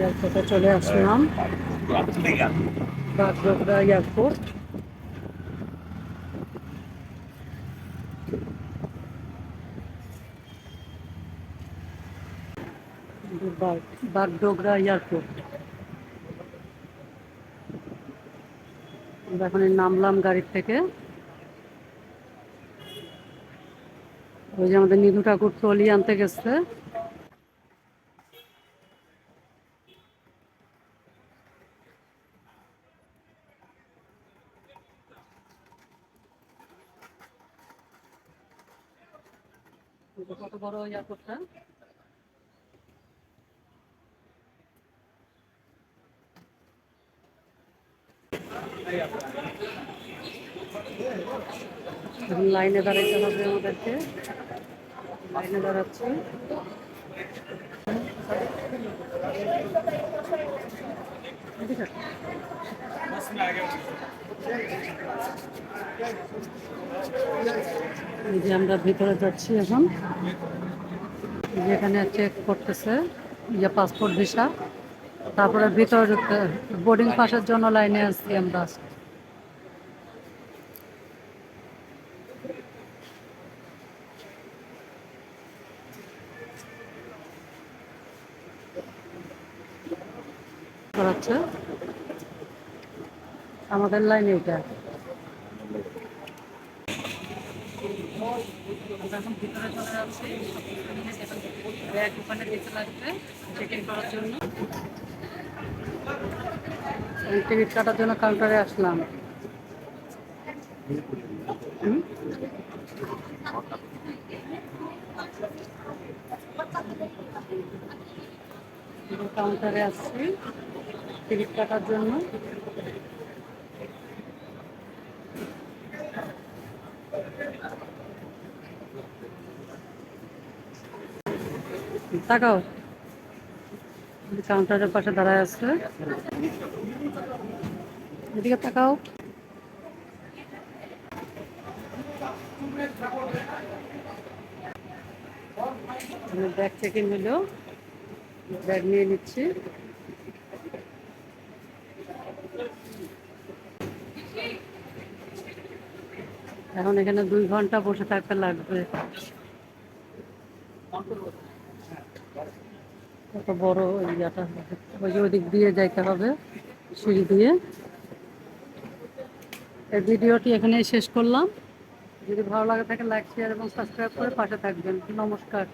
এয়ারপোর্টে চলে আসলাম, Bagdogra airport. Bagdogra airport. আমরা এখন নামলাম গাড়ির থেকে। ওই যে আমাদের নিধু ঠাকুর ট্রলি আনতে গেছে। কত বড় এয়ারপোর্টটা! এখন লাইনে দাঁড়াইতে হবে আমাদেরকে। লাইনে দাঁড়াচ্ছি। এই যে আমরা ভিতরে যাচ্ছি এখন। যেখানে চেক করতেছে যে পাসপোর্ট ভিসা, তারপরে ভিতরে ঢুকতে বোর্ডিং পাসের জন্য লাইনে আসছি আমরা। করাচ্ছে আমাদের লাইনে এটা। আমরা এখন ভিতরে চলে যাচ্ছি। ব্যাগ ওখানে দিতে লাগবে চেক ইন করার জন্য। টিকিট কাটার জন্য কাউন্টারে আসলাম। কাউন্টারে আসছি টিকিট কাটার জন্য। তাকাও, কাউন্টারের পাশে দাঁড়ায় আছে। এদিকে তাকাও। ব্যাগ চেক ইন হলো, ব্যাগ নিয়ে নিচ্ছি। এখন এখানে 2 ঘন্টা বসে থাকতে লাগবে। কত বড় ইয়াটা! ওই যে ওদিক দিয়ে যাইতে হবে সিঁড়ি দিয়ে। এই ভিডিওটি এখানেই শেষ করলাম। যদি ভালো লাগে থাকে লাইক, শেয়ার এবং সাবস্ক্রাইব করে পাশে থাকবেন। নমস্কার।